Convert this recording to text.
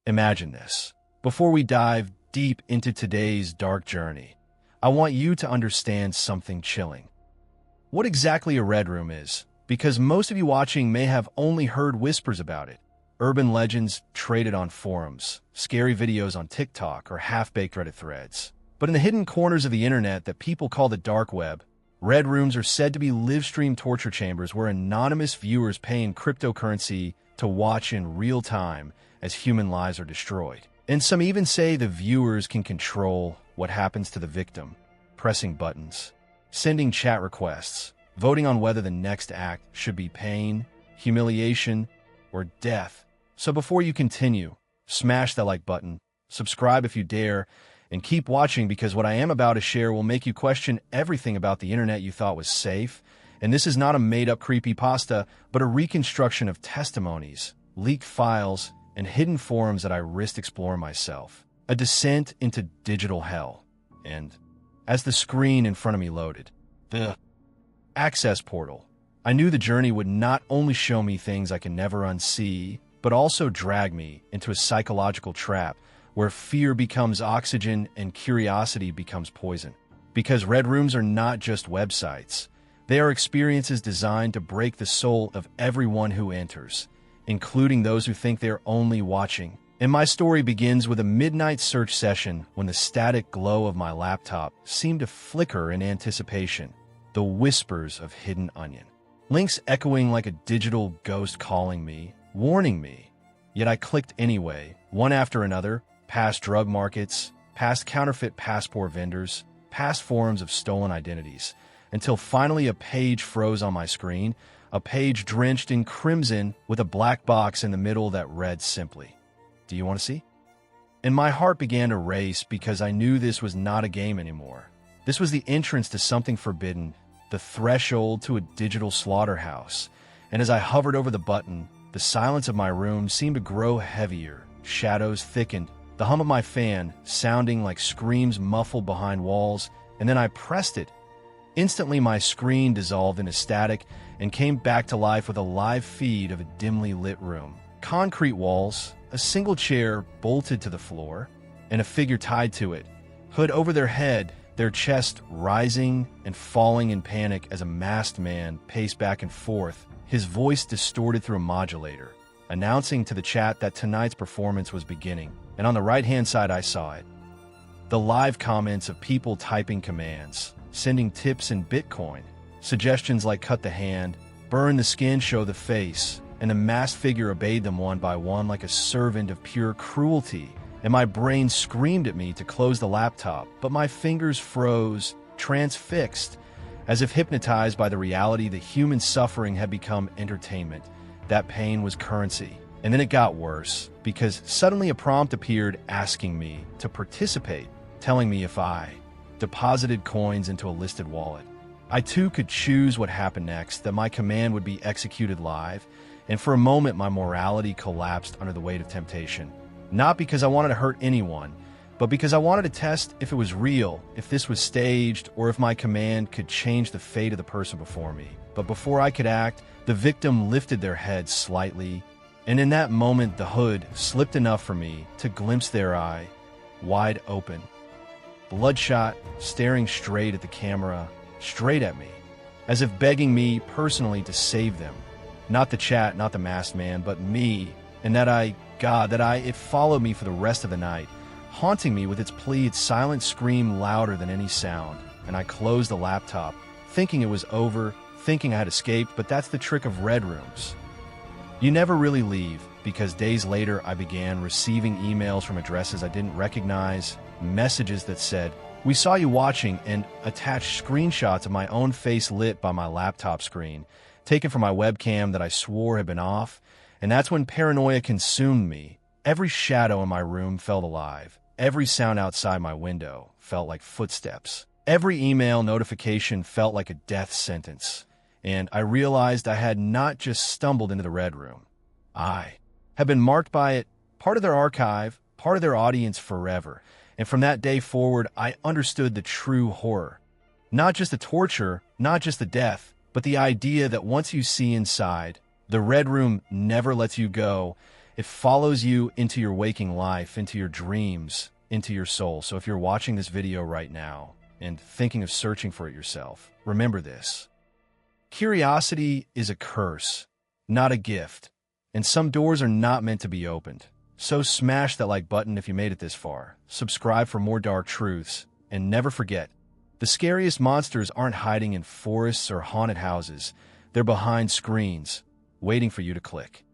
Imagine this. Before we dive deep into today's dark journey, I want you to understand something chilling. What exactly a red room is, because most of you watching may have only heard whispers about it. Urban legends traded on forums, scary videos on TikTok, or half-baked Reddit threads. But in the hidden corners of the internet that people call the dark web, red rooms are said to be live-stream torture chambers where anonymous viewers pay in cryptocurrency to watch in real time as human lives are destroyed. And some even say the viewers can control what happens to the victim, pressing buttons, sending chat requests, voting on whether the next act should be pain, humiliation, or death. So before you continue, smash that like button, subscribe if you dare, and keep watching because what I am about to share will make you question everything about the internet you thought was safe. And this is not a made-up creepypasta, but a reconstruction of testimonies, leaked files, and hidden forums that I risked exploring myself. A descent into digital hell. And as the screen in front of me loaded, the access portal, I knew the journey would not only show me things I can never unsee, but also drag me into a psychological trap where fear becomes oxygen and curiosity becomes poison. Because red rooms are not just websites. They are experiences designed to break the soul of everyone who enters, including those who think they're only watching. And my story begins with a midnight search session when the static glow of my laptop seemed to flicker in anticipation. The whispers of hidden onion. Links echoing like a digital ghost calling me, warning me. Yet I clicked anyway, one after another, past drug markets, past counterfeit passport vendors, past forums of stolen identities, until finally a page froze on my screen, a page drenched in crimson with a black box in the middle that read simply, "Do you want to see?" And my heart began to race because I knew this was not a game anymore. This was the entrance to something forbidden, the threshold to a digital slaughterhouse. And as I hovered over the button, the silence of my room seemed to grow heavier, shadows thickened, the hum of my fan sounding like screams muffled behind walls, and then I pressed it. Instantly my screen dissolved into static and came back to life with a live feed of a dimly lit room. Concrete walls, a single chair bolted to the floor, and a figure tied to it, hood over their head, their chest rising and falling in panic as a masked man paced back and forth, his voice distorted through a modulator, announcing to the chat that tonight's performance was beginning. And on the right-hand side I saw it. The live comments of people typing commands, sending tips in Bitcoin, suggestions like cut the hand, burn the skin, show the face, and the masked figure obeyed them one by one like a servant of pure cruelty. And my brain screamed at me to close the laptop, but my fingers froze, transfixed, as if hypnotized by the reality that human suffering had become entertainment. That pain was currency. And then it got worse, because suddenly a prompt appeared asking me to participate, telling me if I deposited coins into a listed wallet, I too could choose what happened next, that my command would be executed live. And for a moment my morality collapsed under the weight of temptation. Not because I wanted to hurt anyone, but because I wanted to test if it was real, if this was staged, or if my command could change the fate of the person before me. But before I could act, the victim lifted their head slightly, and in that moment the hood slipped enough for me to glimpse their eye, wide open, bloodshot, staring straight at the camera, straight at me, as if begging me personally to save them. Not the chat, not the masked man, but me, and it followed me for the rest of the night, haunting me with its plea, its silent scream louder than any sound. And I closed the laptop, thinking it was over, thinking I had escaped, but that's the trick of red rooms. You never really leave, because days later I began receiving emails from addresses I didn't recognize, messages that said, "We saw you watching," and attached screenshots of my own face lit by my laptop screen, taken from my webcam that I swore had been off. And that's when paranoia consumed me. Every shadow in my room felt alive. Every sound outside my window felt like footsteps. Every email notification felt like a death sentence. And I realized I had not just stumbled into the red room. I had been marked by it, part of their archive, part of their audience forever. And from that day forward, I understood the true horror. Not just the torture, not just the death, but the idea that once you see inside, the red room never lets you go, It follows you into your waking life, into your dreams, into your soul. So if you're watching this video right now and thinking of searching for it yourself, remember this. Curiosity is a curse, not a gift. And some doors are not meant to be opened. So smash that like button if you made it this far. Subscribe for more dark truths. And never forget, the scariest monsters aren't hiding in forests or haunted houses. They're behind screens, waiting for you to click.